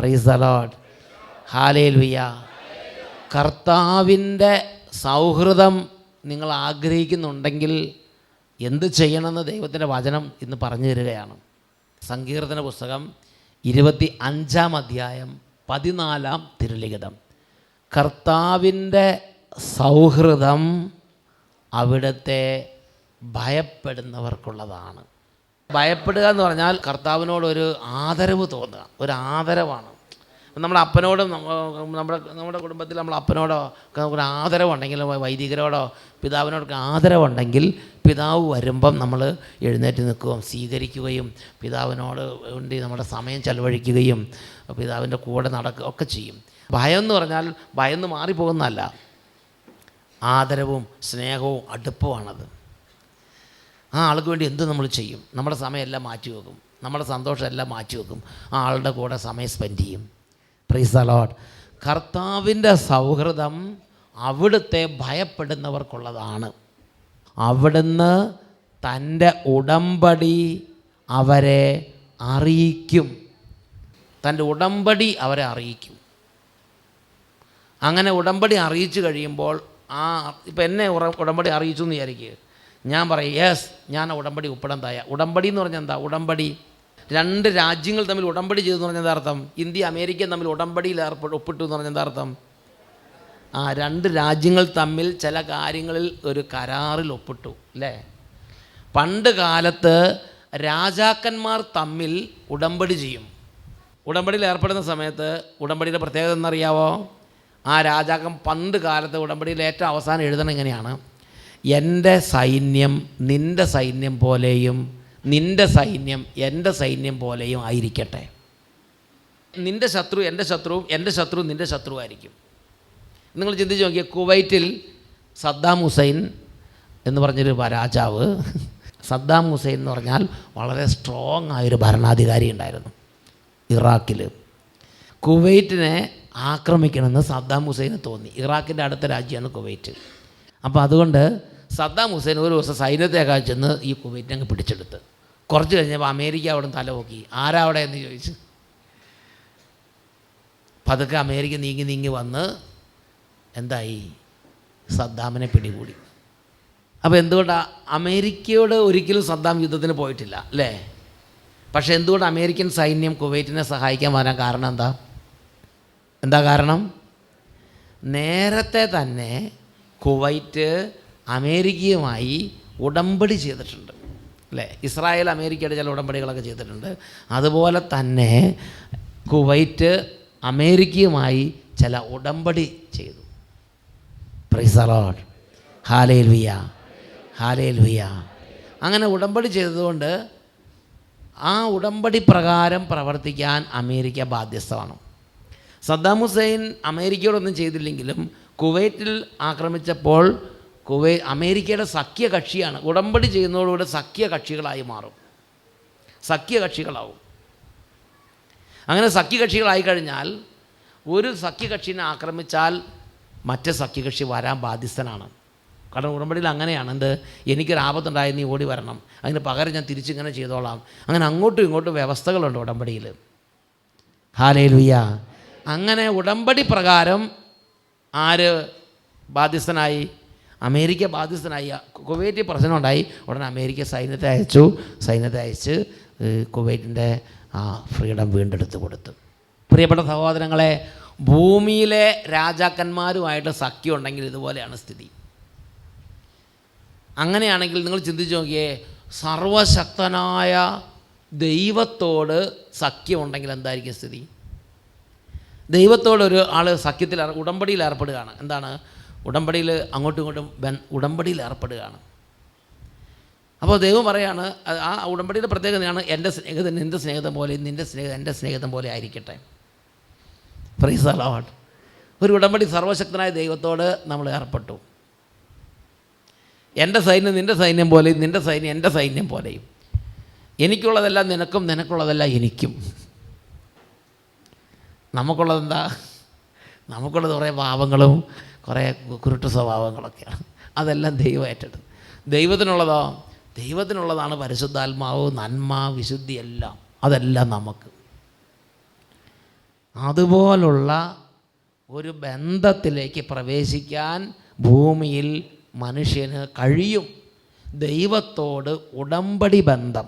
Price the Lord. Hallelujah. കർത്താവിൻ്റെ സൗഹൃദം നിങ്ങൾ ആഗ്രഹിക്കുന്നുണ്ടെങ്കിൽ എന്ത് ചെയ്യണമെന്ന് ദൈവത്തിൻ്റെ വചനം ഇന്ന് പറഞ്ഞു തരികയാണ്. സങ്കീർത്തന പുസ്തകം 25-ാം അധ്യായം 14-ാം തിരുലിഖിതം. കർത്താവിൻ്റെ സൗഹൃദം അവിടുത്തെ ഭയപ്പെടുന്നവർക്കുള്ളതാണ്. ഭയപ്പെടുക എന്ന് പറഞ്ഞാൽ കർത്താവിനോടൊരു ആദരവ് തോന്നുക, ഒരു ആദരവാണ്. നമ്മുടെ അപ്പനോടും നമ്മുടെ കുടുംബത്തിൽ നമ്മൾ അപ്പനോടോ ഒരു ആദരവുണ്ടെങ്കിൽ, വൈദികരോടോ പിതാവിനോടൊക്കെ ആദരവുണ്ടെങ്കിൽ പിതാവ് വരുമ്പം നമ്മൾ എഴുന്നേറ്റ് നിൽക്കുകയും സ്വീകരിക്കുകയും പിതാവിനോട് വേണ്ടി നമ്മുടെ സമയം ചെലവഴിക്കുകയും പിതാവിൻ്റെ കൂടെ നടക്കുക ഒക്കെ ചെയ്യും. ഭയം എന്ന് പറഞ്ഞാൽ ഭയന്ന് മാറിപ്പോകുന്നതല്ല, ആദരവും സ്നേഹവും അടുപ്പമാണത്. ആ ആൾക്ക് വേണ്ടി എന്ത് നമ്മൾ ചെയ്യും, നമ്മുടെ സമയമെല്ലാം മാറ്റി വെക്കും, നമ്മുടെ സന്തോഷമെല്ലാം മാറ്റി വെക്കും, ആ ആളുടെ കൂടെ സമയം സ്പെൻഡ് ചെയ്യും. Price the Lord. കർത്താവിൻ്റെ സൗഹൃദം അവിടുത്തെ ഭയപ്പെടുന്നവർക്കുള്ളതാണ്. അവിടുന്ന് തൻ്റെ ഉടമ്പടി അവരെ അറിയിക്കും. തൻ്റെ ഉടമ്പടി അവരെ അറിയിക്കും. അങ്ങനെ ഉടമ്പടി അറിയിച്ചു കഴിയുമ്പോൾ ഇപ്പം എന്നെ ഉടമ്പടി അറിയിച്ചു എന്ന് വിചാരിക്കുക, ഞാൻ പറയും യെസ്, ഞാൻ ഉടമ്പടി ഒപ്പിടാൻ തയ്യാർ. ഉടമ്പടി എന്ന് പറഞ്ഞാൽ എന്താ? ഉടമ്പടി രണ്ട് രാജ്യങ്ങൾ തമ്മിൽ ഉടമ്പടി ചെയ്തു എന്ന് പറഞ്ഞാൽ എന്താ അർത്ഥം? ഇന്ത്യ അമേരിക്ക തമ്മിൽ ഉടമ്പടിയിൽ ഒപ്പിട്ടു എന്ന് പറഞ്ഞാൽ എന്താ അർത്ഥം? രണ്ട് രാജ്യങ്ങൾ തമ്മിൽ ചില കാര്യങ്ങളിൽ ഒരു കരാറിൽ ഒപ്പിട്ടു അല്ലേ? പണ്ട് കാലത്ത് രാജാക്കന്മാർ തമ്മിൽ ഉടമ്പടി ചെയ്യും. ഉടമ്പടിയിൽ ഏർപ്പെടുന്ന സമയത്ത് ഉടമ്പടിയുടെ പ്രത്യേകത എന്നറിയാവോ? ആ രാജാക്കൻ പണ്ട് കാലത്ത് ഉടമ്പടിയിൽ ഏറ്റവും അവസാനം എഴുതണം ഇങ്ങനെയാണ്: എൻ്റെ സൈന്യം നിൻ്റെ സൈന്യം പോലെയും നിൻ്റെ സൈന്യം എൻ്റെ സൈന്യം പോലെയും ആയിരിക്കട്ടെ. നിൻ്റെ ശത്രു എൻ്റെ ശത്രുവും എൻ്റെ ശത്രു നിൻ്റെ ശത്രുവായിരിക്കും. നിങ്ങൾ ചിന്തിച്ച് നോക്കിയാൽ, കുവൈറ്റിൽ സദ്ദാം ഹുസൈൻ എന്ന് പറഞ്ഞൊരു രാജാവ്, സദ്ദാം ഹുസൈൻ എന്ന് പറഞ്ഞാൽ വളരെ സ്ട്രോങ് ആയൊരു ഭരണാധികാരി ഉണ്ടായിരുന്നു ഇറാഖിൽ. കുവൈറ്റിനെ ആക്രമിക്കണമെന്ന് സദ്ദാം ഹുസൈന് തോന്നി. ഇറാഖിൻ്റെ അടുത്ത രാജ്യമാണ് കുവൈറ്റ്. അപ്പോൾ അതുകൊണ്ട് സദ്ദാം ഹുസൈൻ ഒരു ദിവസം സൈന്യത്തേക്കാൾ ചെന്ന് ഈ കുവൈറ്റിനെ അങ്ങ് പിടിച്ചെടുത്ത്. കുറച്ച് കഴിഞ്ഞപ്പോൾ അമേരിക്ക അവിടെ തല നോക്കി, ആരാ അവിടെ എന്ന് ചോദിച്ചു. പതുക്കെ അമേരിക്ക നീങ്ങി വന്ന് എന്തായി, സദ്ദാമിനെ പിടികൂടി. അപ്പോൾ എന്തുകൊണ്ടാണ് അമേരിക്കയോട് ഒരിക്കലും സദ്ദാം യുദ്ധത്തിന് പോയിട്ടില്ല അല്ലേ? പക്ഷേ എന്തുകൊണ്ട് അമേരിക്കൻ സൈന്യം കുവൈറ്റിനെ സഹായിക്കാൻ വരാൻ കാരണം എന്താ കാരണം? നേരത്തെ തന്നെ കുവൈറ്റ് അമേരിക്കയുമായി ഉടമ്പടി ചെയ്തിട്ടുണ്ട് അല്ലേ? ഇസ്രായേൽ അമേരിക്കയുടെ ചില ഉടമ്പടികളൊക്കെ ചെയ്തിട്ടുണ്ട്. അതുപോലെ തന്നെ കുവൈറ്റ് അമേരിക്കയുമായി ചില ഉടമ്പടി ചെയ്തു. Price the Lord. Hallelujah, hallelujah. അങ്ങനെ ഉടമ്പടി ചെയ്തതുകൊണ്ട് ആ ഉടമ്പടി പ്രകാരം പ്രവർത്തിക്കാൻ അമേരിക്ക ബാധ്യസ്ഥമാണ്. സദ്ദാം ഹുസൈൻ അമേരിക്കയോടൊന്നും ചെയ്തില്ലെങ്കിലും കുവൈറ്റിൽ ആക്രമിച്ചപ്പോൾ അമേരിക്കയുടെ സഖ്യകക്ഷിയാണ്. ഉടമ്പടി ചെയ്യുന്നതോടുകൂടെ സഖ്യകക്ഷികളായി മാറും, സഖ്യകക്ഷികളാവും. അങ്ങനെ സഖ്യകക്ഷികളായി കഴിഞ്ഞാൽ ഒരു സഖ്യകക്ഷിനെ ആക്രമിച്ചാൽ മറ്റേ സഖ്യകക്ഷി വരാൻ ബാധ്യസ്ഥനാണ്. കാരണം ഉടമ്പടിയിൽ അങ്ങനെയാണ്. എനിക്കൊരാപത്തുണ്ടായി, നീ ഓടി വരണം, അതിന് പകരം ഞാൻ തിരിച്ചിങ്ങനെ ചെയ്തോളാം. അങ്ങനെ അങ്ങോട്ടും ഇങ്ങോട്ടും വ്യവസ്ഥകളുണ്ട് ഉടമ്പടിയിൽ. ഹല്ലേലൂയ. അങ്ങനെ ഉടമ്പടി പ്രകാരം ആര് ബാധ്യസ്ഥനായി? അമേരിക്ക ബാധ്യസ്ഥനായി. കുവൈറ്റിൽ പ്രശ്നമുണ്ടായി, ഉടനെ അമേരിക്ക സൈന്യത്തെ അയച്ച് കുവൈറ്റിൻ്റെ ഫ്രീഡം വീണ്ടെടുത്ത് കൊടുത്തു. പ്രിയപ്പെട്ട സഹോദരങ്ങളെ, ഭൂമിയിലെ രാജാക്കന്മാരുമായിട്ട് സഖ്യം ഉണ്ടെങ്കിൽ ഇതുപോലെയാണ് സ്ഥിതി. അങ്ങനെയാണെങ്കിൽ നിങ്ങൾ ചിന്തിച്ച് നോക്കിയേ, സർവശക്തനായ ദൈവത്തോട് സഖ്യമുണ്ടെങ്കിൽ എന്തായിരിക്കും സ്ഥിതി? ദൈവത്തോടൊരു ആൾ സഖ്യത്തിൽ ഉടമ്പടിയിൽ ഏർപ്പെടുകയാണ്. എന്താണ് ഉടമ്പടിയിൽ? അങ്ങോട്ടും ഇങ്ങോട്ടും ഉടമ്പടിയിൽ ഏർപ്പെടുകയാണ്. അപ്പോൾ ദൈവം പറയാണ്, ആ ഉടമ്പടിയുടെ പ്രത്യേകതയാണ് എൻ്റെ സ്നേഹിതൻ നിൻ്റെ സ്നേഹിതൻ പോലെ, നിൻ്റെ സ്നേഹിതൻ എൻ്റെ സ്നേഹിതൻ പോലെ ആയിരിക്കട്ടെ. Price the Lord. ഒരു ഉടമ്പടി സർവശക്തനായ ദൈവത്തോട് നമ്മൾ ഏർപ്പെട്ടു. എൻ്റെ സൈന്യം നിൻ്റെ സൈന്യം പോലെയും നിൻ്റെ സൈന്യം എൻ്റെ സൈന്യം പോലെയും, എനിക്കുള്ളതെല്ലാം നിനക്കും നിനക്കുള്ളതെല്ലാം എനിക്കും. നമുക്കുള്ളതെന്താ? നമുക്കുള്ളത് കുറേ പാവങ്ങളും കുറേ കുരുട്ട് സ്വഭാവങ്ങളൊക്കെയാണ്. അതെല്ലാം ദൈവം ഏറ്റെടുത്തു. ദൈവത്തിനുള്ളതോ? ദൈവത്തിനുള്ളതാണ് പരിശുദ്ധാത്മാവ്, നന്മ, വിശുദ്ധി എല്ലാം. അതെല്ലാം നമുക്ക്. അതുപോലുള്ള ഒരു ബന്ധത്തിലേക്ക് പ്രവേശിക്കാൻ ഭൂമിയിൽ മനുഷ്യന് കഴിയും. ദൈവത്തോട് ഉടമ്പടി ബന്ധം.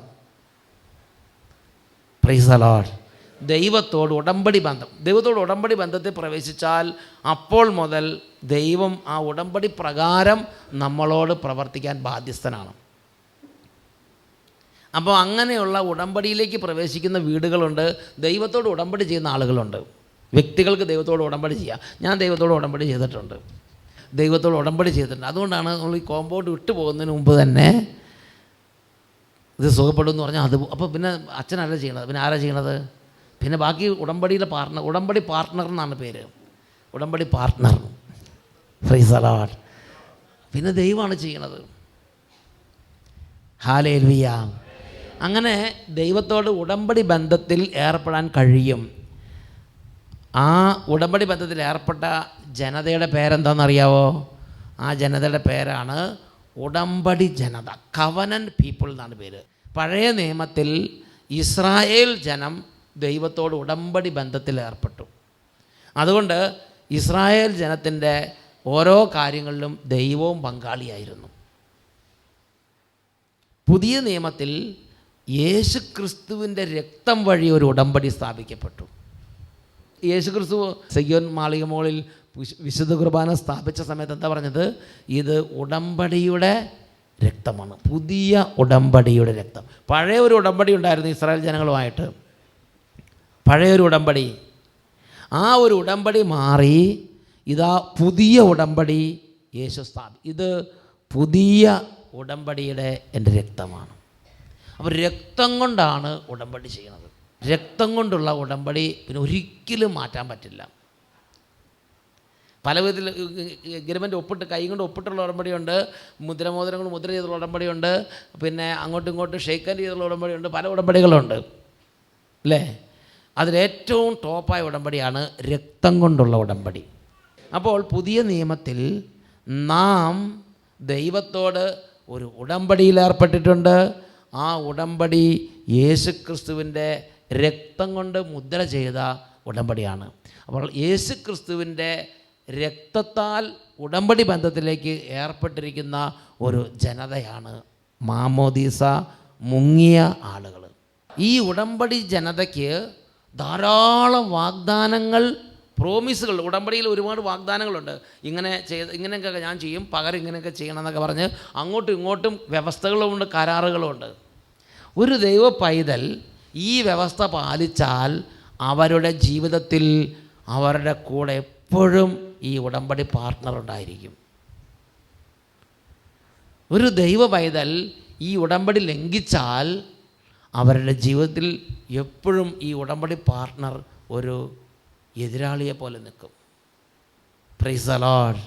Price the Lord. ദൈവത്തോട് ഉടമ്പടി ബന്ധം. ദൈവത്തോട് ഉടമ്പടി ബന്ധത്തിൽ പ്രവേശിച്ചാൽ അപ്പോൾ മുതൽ ദൈവം ആ ഉടമ്പടി പ്രകാരം നമ്മളോട് പ്രവർത്തിക്കാൻ ബാധ്യസ്ഥനാണ്. അപ്പോൾ അങ്ങനെയുള്ള ഉടമ്പടിയിലേക്ക് പ്രവേശിക്കുന്ന വീടുകളുണ്ട്, ദൈവത്തോട് ഉടമ്പടി ചെയ്യുന്ന ആളുകളുണ്ട്. വ്യക്തികൾക്ക് ദൈവത്തോട് ഉടമ്പടി ചെയ്യാം. ഞാൻ ദൈവത്തോട് ഉടമ്പടി ചെയ്തിട്ടുണ്ട്, ദൈവത്തോട് ഉടമ്പടി ചെയ്തിട്ടുണ്ട്. അതുകൊണ്ടാണ് നമ്മൾ ഈ കോമ്പൗണ്ട് വിട്ടു പോകുന്നതിന് മുമ്പ് തന്നെ ഇത് സുഖപ്പെടും എന്ന് പറഞ്ഞാൽ അത്. അപ്പോൾ പിന്നെ അച്ഛനല്ല ചെയ്യണത്, പിന്നെ ആരാ ചെയ്യണത്? പിന്നെ ബാക്കി ഉടമ്പടിയിലെ പാർട്ണർ, ഉടമ്പടി പാർട്ട്ണർ എന്നാണ് പേര്, ഉടമ്പടി പാർട്ട്ണർ. Price the Lord. പിന്നെ ദൈവമാണ് ചെയ്യണത്. ഹല്ലേലൂയ. അങ്ങനെ ദൈവത്തോട് ഉടമ്പടി ബന്ധത്തിൽ ഏർപ്പെടാൻ കഴിയും. ആ ഉടമ്പടി ബന്ധത്തിൽ ഏർപ്പെട്ട ജനതയുടെ പേരെന്താണെന്നറിയാവോ? ആ ജനതയുടെ പേരാണ് ഉടമ്പടി ജനത. കവനൻ്റ് പീപ്പിൾ എന്നാണ് പേര്. പഴയ നിയമത്തിൽ ഇസ്രായേൽ ജനം ദൈവത്തോട് ഉടമ്പടി ബന്ധത്തിൽ ഏർപ്പെട്ടു. അതുകൊണ്ട് ഇസ്രായേൽ ജനത്തിൻ്റെ ഓരോ കാര്യങ്ങളിലും ദൈവവും പങ്കാളിയായിരുന്നു. പുതിയ നിയമത്തിൽ യേശുക്രിസ്തുവിൻ്റെ രക്തം വഴി ഒരു ഉടമ്പടി സ്ഥാപിക്കപ്പെട്ടു. യേശുക്രിസ്തു സിയോൻ മാളിക മുകളിൽ വിശുദ്ധ കുർബാന സ്ഥാപിച്ച സമയത്ത് എന്താ പറഞ്ഞത്? ഇത് ഉടമ്പടിയുടെ രക്തമാണ്, പുതിയ ഉടമ്പടിയുടെ രക്തം. പഴയ ഒരു ഉടമ്പടി ഉണ്ടായിരുന്നു ഇസ്രായേൽ ജനങ്ങളുമായിട്ട്, പഴയൊരു ഉടമ്പടി. ആ ഒരു ഉടമ്പടി മാറി ഇതാ പുതിയ ഉടമ്പടി യേശു ഇത് പുതിയ ഉടമ്പടിയുടെ എൻ്റെ രക്തമാണ്. അപ്പോൾ രക്തം കൊണ്ടാണ് ഉടമ്പടി ചെയ്യുന്നത്. രക്തം കൊണ്ടുള്ള ഉടമ്പടി പിന്നെ ഒരിക്കലും മാറ്റാൻ പറ്റില്ല. പല വിധത്തിൽ എഗ്രിമെൻ്റ് ഒപ്പിട്ട് കൈ കൊണ്ട് ഒപ്പിട്ടുള്ള ഉടമ്പടിയുണ്ട്, മുദ്രമോതിരങ്ങൾ മുദ്ര ചെയ്തുള്ള ഉടമ്പടിയുണ്ട്, പിന്നെ അങ്ങോട്ടും ഇങ്ങോട്ടും ഷെയ്ക്ക് ഹാൻഡ് ചെയ്തുള്ള ഉടമ്പടിയുണ്ട്, പല ഉടമ്പടികളുണ്ട് അല്ലേ? അതിലേറ്റവും ടോപ്പായ ഉടമ്പടിയാണ് രക്തം കൊണ്ടുള്ള ഉടമ്പടി. അപ്പോൾ പുതിയ നിയമത്തിൽ നാം ദൈവത്തോട് ഒരു ഉടമ്പടിയിൽ ഏർപ്പെട്ടിട്ടുണ്ട്. ആ ഉടമ്പടി യേശുക്രിസ്തുവിൻ്റെ രക്തം കൊണ്ട് മുദ്ര ചെയ്ത ഉടമ്പടിയാണ്. അപ്പോൾ യേശുക്രിസ്തുവിൻ്റെ രക്തത്താൽ ഉടമ്പടി ബന്ധത്തിലേക്ക് ഏർപ്പെട്ടിരിക്കുന്ന ഒരു ജനതയാണ് മാമോദീസ മുങ്ങിയ ആളുകൾ. ഈ ഉടമ്പടി ജനതയ്ക്ക് ധാരാളം വാഗ്ദാനങ്ങൾ, പ്രോമിസുകൾ. ഉടമ്പടിയിൽ ഒരുപാട് വാഗ്ദാനങ്ങളുണ്ട്. ഇങ്ങനെയൊക്കെ ഞാൻ ചെയ്യും, പകരം ഇങ്ങനെയൊക്കെ ചെയ്യണം എന്നൊക്കെ പറഞ്ഞ് അങ്ങോട്ടും ഇങ്ങോട്ടും വ്യവസ്ഥകളുമുണ്ട്, കരാറുകളുമുണ്ട്. ഒരു ദൈവ പൈതൽ ഈ വ്യവസ്ഥ പാലിച്ചാൽ അവരുടെ ജീവിതത്തിൽ അവരുടെ കൂടെ എപ്പോഴും ഈ ഉടമ്പടി പാർട്ട്ണർ ഉണ്ടായിരിക്കും. ഒരു ദൈവ പൈതൽ ഈ ഉടമ്പടി ലംഘിച്ചാൽ അവരുടെ ജീവിതത്തിൽ എപ്പോഴും ഈ ഉടമ്പടി പാർട്ട്ണർ ഒരു എതിരാളിയെ പോലെ നിൽക്കും. Price the Lord.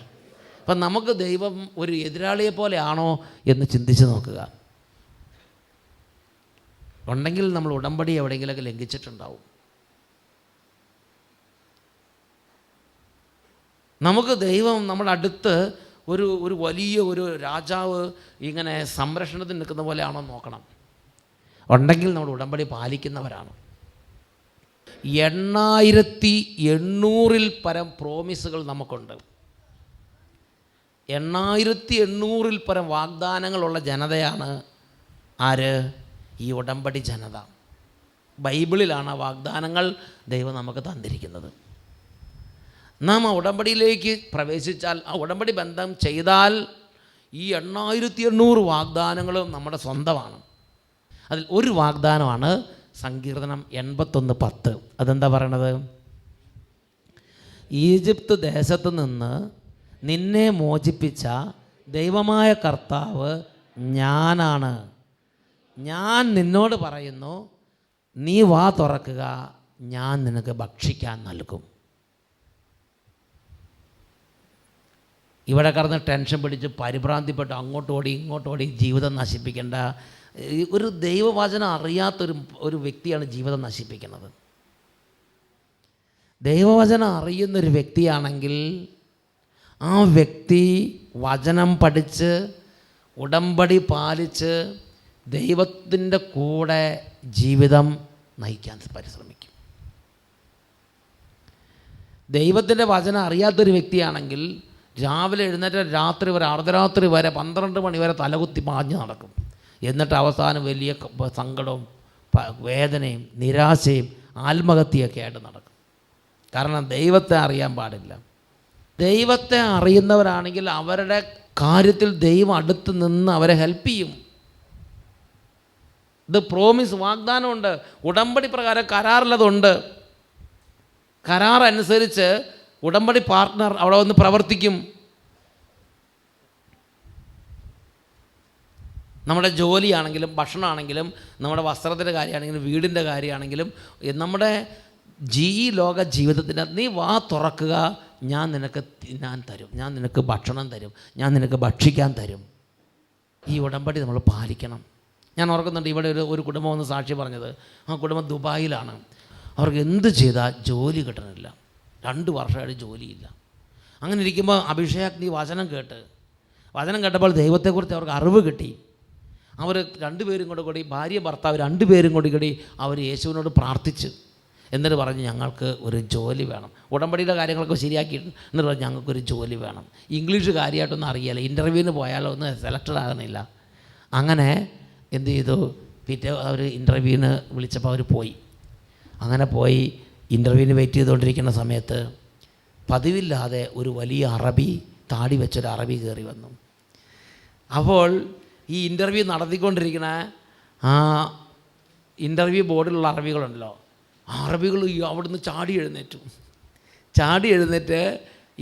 അപ്പം നമുക്ക് ദൈവം ഒരു എതിരാളിയെ പോലെയാണോ എന്ന് ചിന്തിച്ച് നോക്കുക. ഉണ്ടെങ്കിൽ നമ്മൾ ഉടമ്പടി എവിടെയെങ്കിലുമൊക്കെ ലംഘിച്ചിട്ടുണ്ടാവും. നമുക്ക് ദൈവം നമ്മുടെ അടുത്ത് ഒരു വലിയ ഒരു രാജാവ് ഇങ്ങനെ സംരക്ഷണത്തിൽ നിൽക്കുന്ന പോലെയാണോ നോക്കണം. ഉണ്ടെങ്കിൽ നമ്മൾ ഉടമ്പടി പാലിക്കുന്നവരാണ്. 8800 പരം പ്രോമിസുകൾ നമുക്കുണ്ട്. 8800 പരം വാഗ്ദാനങ്ങളുള്ള ജനതയാണ് ആര്? ഈ ഉടമ്പടി ജനത. ബൈബിളിലാണ് ആ വാഗ്ദാനങ്ങൾ ദൈവം നമുക്ക് തന്നിരിക്കുന്നത്. നാം ആ ഉടമ്പടിയിലേക്ക് പ്രവേശിച്ചാൽ, ആ ഉടമ്പടി ബന്ധം ചെയ്താൽ ഈ 8800 വാഗ്ദാനങ്ങളും നമ്മുടെ സ്വന്തമാണ്. അതിൽ ഒരു വാഗ്ദാനമാണ് സങ്കീർത്തനം 81:10. അതെന്താ പറയണത്? ഈജിപ്ത് ദേശത്ത് നിന്ന് നിന്നെ മോചിപ്പിച്ച ദൈവമായ കർത്താവ് ഞാനാണ്. ഞാൻ നിന്നോട് പറയുന്നു, നീ വാ തുറക്കുക, ഞാൻ നിനക്ക് ഭക്ഷിക്കാൻ നൽകും. ഇവിടെ കടന്ന് ടെൻഷൻ പിടിച്ച് പരിഭ്രാന്തിപ്പെട്ട് അങ്ങോട്ടോടി ഇങ്ങോട്ടോടി ജീവിതം നശിപ്പിക്കേണ്ട. ഒരു ദൈവവചനം അറിയാത്തൊരു വ്യക്തിയാണ് ജീവിതം നശിപ്പിക്കുന്നത്. ദൈവവചനം അറിയുന്നൊരു വ്യക്തിയാണെങ്കിൽ ആ വ്യക്തി വചനം പഠിച്ച് ഉടമ്പടി പാലിച്ച് ദൈവത്തിൻ്റെ കൂടെ ജീവിതം നയിക്കാൻ പരിശ്രമിക്കും. ദൈവത്തിൻ്റെ വചനം അറിയാത്തൊരു വ്യക്തിയാണെങ്കിൽ രാവിലെ എഴുന്നേറ്റ് രാത്രി വരെ അർദ്ധരാത്രി വരെ 12 മണി വരെ തലകുത്തി പാഞ്ഞ് നടക്കും. എന്നിട്ട് അവസാനം വലിയ സങ്കടവും വേദനയും നിരാശയും ആത്മഹത്യയൊക്കെ ആയിട്ട് നടക്കും. കാരണം ദൈവത്തെ അറിയാൻ പാടില്ല. ദൈവത്തെ അറിയുന്നവരാണെങ്കിൽ അവരുടെ കാര്യത്തിൽ ദൈവം അടുത്ത് നിന്ന് അവരെ ഹെൽപ്പ് ചെയ്യും. ഇത് പ്രോമിസ്, വാഗ്ദാനമുണ്ട്. ഉടമ്പടി പ്രകാരം കരാറുള്ളതുണ്ട്. കരാർ അനുസരിച്ച് ഉടമ്പടി പാർട്ട്ണർ അവിടെ വന്ന് പ്രവർത്തിക്കും. നമ്മുടെ ജോലിയാണെങ്കിലും ഭക്ഷണമാണെങ്കിലും നമ്മുടെ വസ്ത്രത്തിൻ്റെ കാര്യമാണെങ്കിലും വീടിൻ്റെ കാര്യമാണെങ്കിലും നമ്മുടെ ലോക ജീവിതത്തിൻ്റെ നീ വാ തുറക്കുക, ഞാൻ നിനക്ക് തിന്നാൻ തരും, ഞാൻ നിനക്ക് ഭക്ഷണം തരും, ഞാൻ നിനക്ക് ഭക്ഷിക്കാൻ തരും. ഈ ഉടമ്പടി നമ്മൾ പാലിക്കണം. ഞാൻ ഓർക്കുന്നുണ്ട്, ഇവിടെ ഒരു കുടുംബം ഒന്ന് സാക്ഷി പറഞ്ഞത്. ആ കുടുംബം ദുബായിലാണ്. അവർക്ക് എന്ത് ചെയ്താൽ ജോലി കിട്ടണില്ല. 2 വർഷമായിട്ട് ജോലിയില്ല. അങ്ങനെ ഇരിക്കുമ്പോൾ അഭിഷേക് വചനം കേട്ടപ്പോൾ ദൈവത്തെക്കുറിച്ച് അവർക്ക് അറിവ് കിട്ടി. അവർ 2 പേരും കൂടി ഭാര്യ ഭർത്താവ് 2 പേരും കൂടി അവർ യേശുവിനോട് പ്രാർത്ഥിച്ച് എന്നിട്ട് പറഞ്ഞു, ഞങ്ങൾക്ക് ഒരു ജോലി വേണം. ഉടമ്പടിയുടെ കാര്യങ്ങളൊക്കെ ശരിയാക്കിയിട്ട് എന്നിട്ട് പറഞ്ഞു, ഞങ്ങൾക്കൊരു ജോലി വേണം. ഇംഗ്ലീഷ് കാര്യമായിട്ടൊന്നും അറിയില്ല, ഇൻ്റർവ്യൂവിന് പോയാലോ ഒന്നും സെലക്റ്റഡ് ആകുന്നില്ല. അങ്ങനെ എന്ത് ചെയ്തു, പിറ്റേ അവർ ഇൻ്റർവ്യൂവിന് വിളിച്ചപ്പോൾ അവർ പോയി. അങ്ങനെ പോയി ഇൻ്റർവ്യൂവിന് വെയിറ്റ് ചെയ്തുകൊണ്ടിരിക്കുന്ന സമയത്ത് പതിവില്ലാതെ ഒരു വലിയ അറബി, താടി വെച്ചൊരു അറബി കയറി വന്നു. അപ്പോൾ ഈ ഇൻ്റർവ്യൂ നടത്തിക്കൊണ്ടിരിക്കുന്ന ആ ഇൻ്റർവ്യൂ ബോർഡിലുള്ള അറബികളുണ്ടല്ലോ, അറബികൾ അവിടുന്ന് ചാടി എഴുന്നേറ്റ്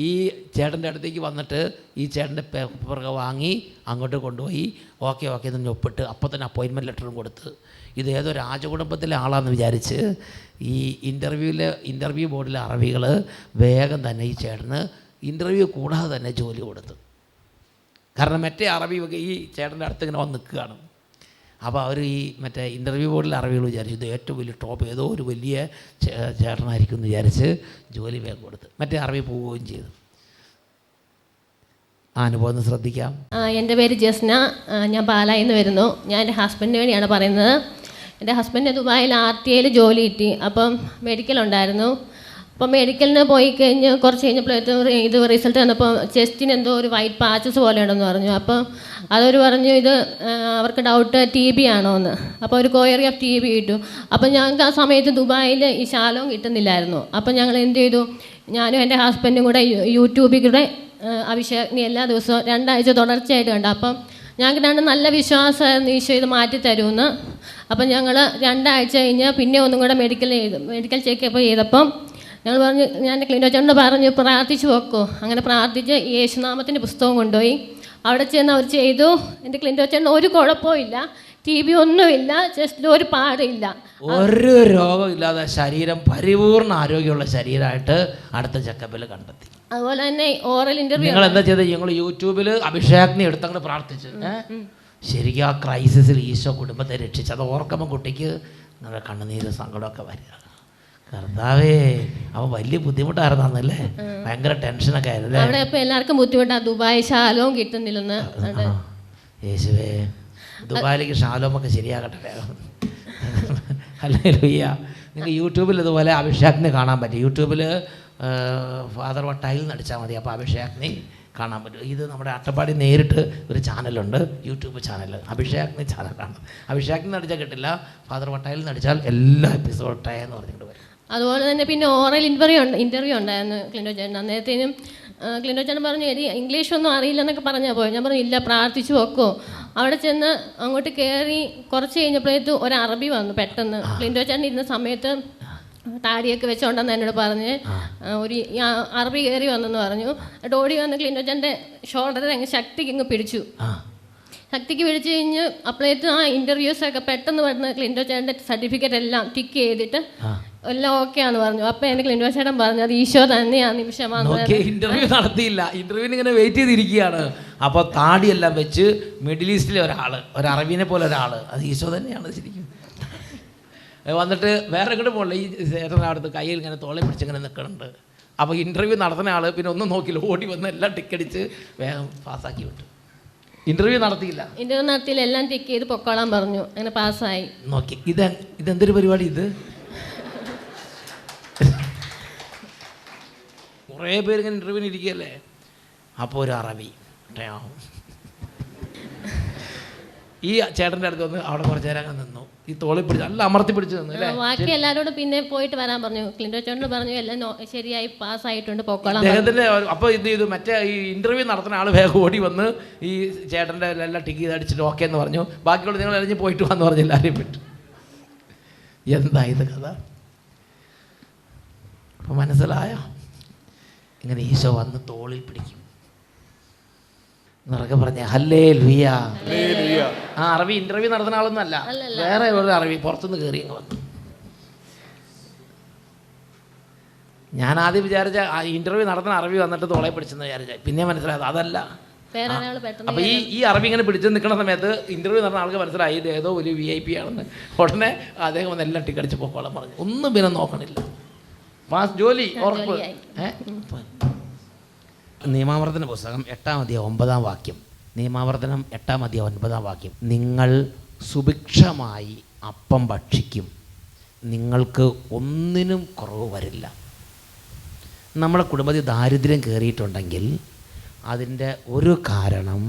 ഈ ചേട്ടൻ്റെ അടുത്തേക്ക് വന്നിട്ട് ഈ ചേട്ടൻ്റെ പേപ്പറൊക്കെ വാങ്ങി അങ്ങോട്ട് കൊണ്ടുപോയി ഓക്കെ എന്ന് ഒപ്പിട്ട് അപ്പോൾ തന്നെ അപ്പോയിൻമെൻറ്റ് ലെറ്ററും കൊടുത്ത്. ഇത് ഏതോ രാജകുടുംബത്തിലെ ആളാണെന്ന് വിചാരിച്ച് ഈ ഇൻ്റർവ്യൂ ബോർഡിലെ അറബികൾ വേഗം തന്നെ ഈ ചേട്ടന് ഇൻ്റർവ്യൂ കൂടാതെ തന്നെ ജോലി കൊടുത്തു. കാരണം മറ്റേ അറബിയൊക്കെ ഈ ചേട്ടൻ്റെ അടുത്ത് ഇങ്ങനെ വന്ന് നിൽക്കുകയാണ്. അപ്പോൾ അവർ ഈ മറ്റേ ഇൻ്റർവ്യൂ ബോർഡിലെ അറബികൾ വിചാരിച്ചു ഇത് ഏറ്റവും വലിയ ടോപ്പ് ഏതോ ഒരു വലിയ ചേട്ടനായിരിക്കും എന്ന് വിചാരിച്ച് ജോലി വേഗം കൊടുത്ത്. മറ്റേ അറബി പോവുകയും ചെയ്തു. ആ അനുഭവം ഒന്ന് ശ്രദ്ധിക്കാം. എൻ്റെ പേര് ജസ്ന, ഞാൻ പാലായിൽ നിന്ന് വരുന്നു. ഞാൻ എൻ്റെ ഹസ്ബൻഡിന് വേണ്ടിയാണ് പറയുന്നത്. എൻ്റെ ഹസ്ബൻഡ് ദുബായിൽ RTIയിൽ ജോലി കിട്ടി. അപ്പം മെഡിക്കൽ ഉണ്ടായിരുന്നു. അപ്പം മെഡിക്കലിന് പോയി കഴിഞ്ഞ് കുറച്ച് കഴിഞ്ഞപ്പോഴേക്കും ഇത് റിസൾട്ട് വന്നപ്പോൾ ചെസ്റ്റിന് എന്തോ ഒരു വൈറ്റ് പാച്ചസ് പോലെ ഉണ്ടെന്ന് പറഞ്ഞു. അപ്പം അതൊരു പറഞ്ഞു ഇത് അവർക്ക് ഡൗട്ട് TB ആണോ എന്ന്. അപ്പോൾ ഒരു കോയറി ഓഫ് TB കിട്ടു. അപ്പം ഞങ്ങൾക്ക് ആ സമയത്ത് ദുബായിൽ ഈ ശാലവും കിട്ടുന്നില്ലായിരുന്നു. അപ്പം ഞങ്ങൾ എന്ത് ചെയ്തു, ഞാനും എൻ്റെ ഹസ്ബൻഡും കൂടെ യൂട്യൂബിൽ കൂടെ അഭിഷേകിനി എല്ലാ ദിവസവും 2 ആഴ്ച തുടർച്ചയായിട്ട് കണ്ടു. അപ്പം ഞങ്ങൾക്ക് നല്ല വിശ്വാസമായിരുന്നു ഈശോ ഇത് മാറ്റി തരുമെന്ന്. അപ്പം ഞങ്ങൾ 2 ആഴ്ച കഴിഞ്ഞ് പിന്നെ ഒന്നും കൂടെ മെഡിക്കൽ ചെക്കപ്പ് ചെയ്തപ്പം ഞങ്ങൾ പറഞ്ഞു, ഞാൻ ക്ലിൻറ്റോ ചേട്ടനോട് പറഞ്ഞു പ്രാർത്ഥിച്ച് വെക്കോ. അങ്ങനെ പ്രാർത്ഥിച്ച് യേശുനാമത്തിൻ്റെ പുസ്തകം കൊണ്ടുപോയി അവിടെ ചെന്ന് അവർ ചെയ്തു. എൻ്റെ ക്ലിൻറ്റോ ചേട്ടന് ഒരു കുഴപ്പമില്ല, TB ഒന്നുമില്ല, ചെസ്റ്റിൽ ഒരു പാടില്ല, ഒരു രോഗമില്ലാതെ ശരീരം പരിപൂർണ്ണ ആരോഗ്യമുള്ള ശരീരമായിട്ട് അടുത്ത ചെക്കപ്പിൽ കണ്ടെത്തി. അതുപോലെ തന്നെ ഓറൽ ഇൻ്റർവ്യൂ നിങ്ങൾ എന്താ ചെയ്തത്, ഞങ്ങൾ യൂട്യൂബിൽ അഭിഷേകിനെ എടുത്തങ്ങോട്ട് പ്രാർത്ഥിച്ചു. ശരിക്കും ആ ക്രൈസിസിൽ ഈശോ കുടുംബത്തെ രക്ഷിച്ചു. അത് ഓർക്കുമ്പോൾ കുട്ടിക്ക് നിങ്ങളുടെ കണ്ണുനീര് സങ്കടമൊക്കെ വരിക. കർത്താവേ, അവൻ വലിയ ബുദ്ധിമുട്ടായിരുന്നല്ലേ, ഭയങ്കര ടെൻഷനൊക്കെ ആയിരുന്നല്ലേ. അവിടെ ഇപ്പോൾ എല്ലാവർക്കും ബുദ്ധിമുട്ടാണ്, ദുബായ് ശാലവും കിട്ടുന്നില്ലെന്ന്. യേശുവേ, ദുബായിലേക്ക് ശാലോമൊക്കെ ശരിയാകട്ടെ. ഹല്ലേലൂയ. നിങ്ങൾക്ക് യൂട്യൂബിൽ ഇതുപോലെ അഭിഷേകിനെ കാണാൻ പറ്റും. യൂട്യൂബിൽ ഫാദർ വട്ടായിൽ നടിച്ചാൽ മതി, അപ്പോൾ അഭിഷേകിനെ കാണാൻ പറ്റും. ഇത് നമ്മുടെ അട്ടപ്പാടി നേരിട്ട് ഒരു ചാനലുണ്ട്, യൂട്യൂബ് ചാനൽ, അഭിഷേകിനെ ചാനലാണ്. അഭിഷേകിനെ നടിച്ചാൽ കിട്ടില്ല, ഫാദർ വട്ടായിൽ നടിച്ചാൽ എല്ലാ എപ്പിസോഡ് എന്ന് പറഞ്ഞിട്ട് വരും. അതുപോലെ തന്നെ പിന്നെ ഓറൽ ഇൻ്റർവ്യൂ ഉണ്ടായിരുന്നു ക്ലിൻറ്റോ ചേട്ടൻ. അന്നേരത്തേനും ക്ലിൻറ്റോ ചേട്ടൻ പറഞ്ഞു ഇംഗ്ലീഷൊന്നും അറിയില്ലെന്നൊക്കെ പറഞ്ഞാൽ പോയി. ഞാൻ പറഞ്ഞു ഇല്ല, പ്രാർത്ഥിച്ചു വെക്കോ. അവിടെ ചെന്ന് അങ്ങോട്ട് കയറി കുറച്ച് കഴിഞ്ഞപ്പോഴേക്കും ഒരു അറബി വന്നു പെട്ടെന്ന്. ക്ലിൻറ്റോ ചേട്ടൻ ഇരുന്ന സമയത്ത് താടിയൊക്കെ വെച്ചോണ്ടെന്ന് എന്നോട് പറഞ്ഞ് ഒരു അറബി കയറി വന്നെന്ന് പറഞ്ഞു. ഓടി വന്ന് ക്ലിൻറ്റോ ചേട്ടൻ്റെ ഷോൾഡറിൽ അങ്ങ് ശക്തിക്ക് ഇങ്ങ് പിടിച്ചു. ശക്തിക്ക് പിടിച്ചു കഴിഞ്ഞ് അപ്പോഴേക്കും ആ ഇൻ്റർവ്യൂസൊക്കെ പെട്ടെന്ന് വരുന്ന ക്ലിൻറ്റോ ചേട്ടൻ്റെ സർട്ടിഫിക്കറ്റ് എല്ലാം ടിക്ക് ചെയ്തിട്ട് എല്ലാം ഓക്കെ ആണെന്ന് പറഞ്ഞു. അപ്പോൾ എൻ്റെ ക്ലിൻറ്റോ ചേട്ടൻ പറഞ്ഞു അത് ഈശോ തന്നെ ആ നിമിഷമാണ്. ഇൻ്റർവ്യൂ നടത്തിയില്ല, ഇൻ്റർവ്യൂവിന് ഇങ്ങനെ വെയിറ്റ് ചെയ്തിരിക്കുകയാണ്. അപ്പോൾ താടിയെല്ലാം വെച്ച് മിഡിൽ ഈസ്റ്റിലെ ഒരു അറബീനെ പോലെ ഒരാൾ, അത് ഈശോ തന്നെയാണ് ശരിക്കും. വന്നിട്ട് വേറെ എങ്ങോട്ട് പോകണില്ല, ഈ ചേട്ടൻ്റെ അടുത്ത് കയ്യിൽ ഇങ്ങനെ തോളെ പിടിച്ചിങ്ങനെ നിൽക്കുന്നുണ്ട്. അപ്പോൾ ഇൻ്റർവ്യൂ നടത്തുന്ന ആൾ പിന്നെ ഒന്നും നോക്കില്ല, ഓടി വന്ന് എല്ലാം ടിക്കടിച്ച് വേഗം പാസ്സാക്കി വിട്ടു. ഇൻ്റർവ്യൂ നടത്തിയില്ല, എല്ലാം ടിക്ക് ചെയ്ത് പൊക്കോളാൻ പറഞ്ഞു. അങ്ങനെ പാസ്സായി. നോക്കി ഇതെന്തൊരു പരിപാടി ഇത്. കുറേ പേര് ഇങ്ങനെ ഇൻ്റർവ്യൂവിന് ഇരിക്കുകയല്ലേ. അപ്പോൾ ഒരു അറബി ഈ ചേട്ടൻ്റെ അടുത്ത് വന്ന് അവിടെ കുറച്ച് നേരം അങ്ങനെ നിന്നു. ഈ തോളി പിടിച്ച് നല്ല അമർത്തി പിടിച്ച് നിന്നു അല്ലേ. ബാക്കി എല്ലാവരോടും പിന്നെ പോയിട്ട് വരാൻ പറഞ്ഞു. ക്ലിൻറ്റോ ചേട്ടനോട് പറഞ്ഞു എല്ലാം ശരിയായി പാസ്സായിട്ടുണ്ട്, പൊക്കോളാം. അദ്ദേഹത്തിൻ്റെ അപ്പോൾ ഇത് ചെയ്തു. മറ്റേ ഈ ഇൻ്റർവ്യൂ നടത്തുന്ന ആൾ വേഗം ഓടി വന്ന് ഈ ചേട്ടൻ്റെ എല്ലാം ടിക്ക് ചെയ്ത് അടിച്ചിട്ട് ഓക്കെ എന്ന് പറഞ്ഞു. ബാക്കിയുള്ള നിങ്ങൾ എറിഞ്ഞ് പോയിട്ട് വന്ന് പറഞ്ഞു എല്ലാവരെയും വിട്ടു. എന്താ ഇത് കഥ? അപ്പോൾ മനസ്സിലായോ? ഇങ്ങനെ ഈശോ വന്ന് തോളിൽ പിടിക്കും എന്നൊക്കെ പറഞ്ഞ ഹല്ലേലൂയ. ആ അറബി ഇൻ്റർവ്യൂ നടത്തുന്ന ആളൊന്നും അല്ല, വേറെ ഒരു അറബി പുറത്തുനിന്ന് കയറി അങ്ങ് വന്നു. ഞാൻ ആദ്യം വിചാരിച്ച ആ ഇൻ്റർവ്യൂ നടത്തുന്ന അറബി വന്നിട്ട് തോളെ പിടിച്ചെന്ന് വിചാരിച്ച, പിന്നെ മനസ്സിലായത് അതല്ല. അപ്പോൾ ഈ അറബി ഇങ്ങനെ പിടിച്ച് നിൽക്കുന്ന സമയത്ത് ഇൻ്റർവ്യൂ നടന്ന ആൾക്ക് മനസ്സിലായി ഇത് ഏതോ വലിയ VIP ആണെന്ന്. ഉടനെ അദ്ദേഹം വന്ന് എല്ലാം ടിക്കടിച്ച് പൊക്കോളം പറഞ്ഞു. ഒന്നും പിന്നെ നോക്കണില്ല, ജോലി ഉറപ്പ്. നിയമാവർത്തന പുസ്തകം 8-ാം അധ്യായം 9-ാം വാക്യം. നിയമാവർത്തനം 8-ാം അധ്യായം 9-ാം വാക്യം. നിങ്ങൾ സുഭിക്ഷമായി അപ്പം ഭക്ഷിക്കും, നിങ്ങൾക്ക് ഒന്നിനും കുറവ് വരില്ല. നമ്മുടെ കുടുംബത്തിൽ ദാരിദ്ര്യം കയറിയിട്ടുണ്ടെങ്കിൽ അതിൻ്റെ ഒരു കാരണം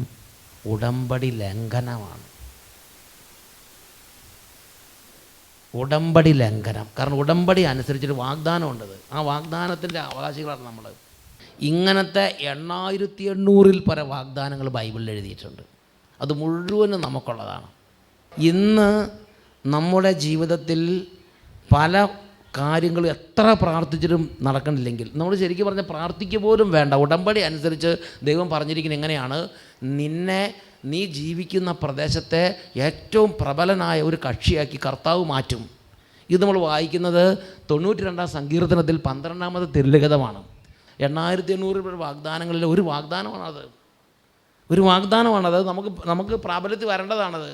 ഉടമ്പടി ലംഘനമാണ്. ഉടമ്പടി ലംഘനം. കാരണം ഉടമ്പടി അനുസരിച്ചൊരു വാഗ്ദാനമുണ്ടത്. ആ വാഗ്ദാനത്തിൻ്റെ അവകാശികളാണ് നമ്മൾ. ഇങ്ങനത്തെ 8800-ൽ പല വാഗ്ദാനങ്ങൾ ബൈബിളിൽ എഴുതിയിട്ടുണ്ട്. അത് മുഴുവനും നമുക്കുള്ളതാണ്. ഇന്ന് നമ്മുടെ ജീവിതത്തിൽ പല കാര്യങ്ങളും എത്ര പ്രാർത്ഥിച്ചിട്ടും നടക്കണില്ലെങ്കിൽ നമ്മൾ ശരിക്കും പറഞ്ഞാൽ പ്രാർത്ഥിക്കുക പോലും വേണ്ട. ഉടമ്പടി അനുസരിച്ച് ദൈവം പറഞ്ഞിരിക്കുന്നത് എങ്ങനെയാണ്? നീ ജീവിക്കുന്ന പ്രദേശത്തെ ഏറ്റവും പ്രബലനായ ഒരു കക്ഷിയാക്കി കർത്താവ് മാറ്റും. ഇത് നമ്മൾ വായിക്കുന്നത് 92-ാം സങ്കീർത്തനത്തിൽ 12-ാമത്തെ തിരുലിഖിതമാണ്. 8800 വാഗ്ദാനങ്ങളിൽ ഒരു വാഗ്ദാനമാണത്. ഒരു വാഗ്ദാനമാണത്. നമുക്ക് പ്രാബല്യത്തിൽ വരേണ്ടതാണത്.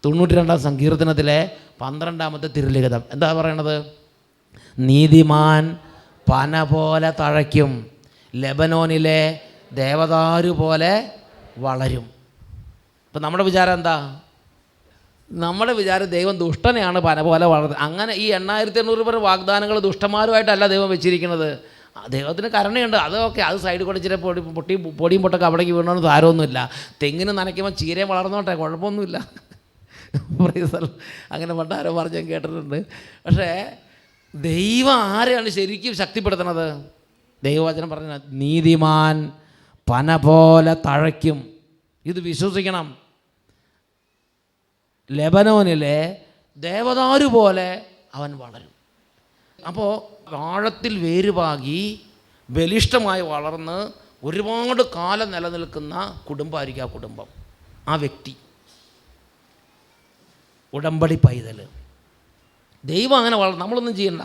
92-ാം സങ്കീർത്തനത്തിലെ 12-ാമത്തെ തിരുലിഖിതം എന്താ പറയണത്? നീതിമാൻ പന പോലെ തഴയ്ക്കും, ലെബനോനിലെ ദേവദാരു പോലെ വളരും. ഇപ്പം നമ്മുടെ വിചാരം എന്താ? നമ്മുടെ വിചാരം ദൈവം ദുഷ്ടനെയാണ് പന പോലെ വളർന്നത്. അങ്ങനെ ഈ 8800 വാഗ്ദാനങ്ങൾ ദുഷ്ടന്മാരുമായിട്ടല്ല ദൈവം വെച്ചിരിക്കുന്നത്. ദൈവത്തിന് കരുണയുണ്ട്. അതൊക്കെ അത് സൈഡിൽ കൂടെ ഇച്ചിരി പൊടിയും പൊട്ടൊക്കെ അവിടേക്ക് വീണോന്ന് താരമൊന്നുമില്ല. തെങ്ങിന് നനയ്ക്കുമ്പോൾ ചീരയും വളർന്നോട്ടെ, കുഴപ്പമൊന്നുമില്ല. അങ്ങനെ പണ്ടാരോ പറഞ്ഞ് ഞാൻ കേട്ടിട്ടുണ്ട്. പക്ഷേ ദൈവം ആരെയാണ് ശരിക്കും ശക്തിപ്പെടുത്തുന്നത്? ദൈവവചനം പറഞ്ഞ നീതിമാൻ പന പോലെ തഴയ്ക്കും. ഇത് വിശ്വസിക്കണം. ലെബനോനിലെ ദേവദാരു പോലെ അവൻ വളരും. അപ്പോൾ ആഴത്തിൽ വേരുപാകി ബലിഷ്ഠമായി വളർന്ന് ഒരുപാട് കാലം നിലനിൽക്കുന്ന കുടുംബമായിരിക്കും ആ കുടുംബം, ആ വ്യക്തി. ഉടമ്പടി പൈതൽ. ദൈവം അങ്ങനെ നമ്മളൊന്നും ചെയ്യണ്ട.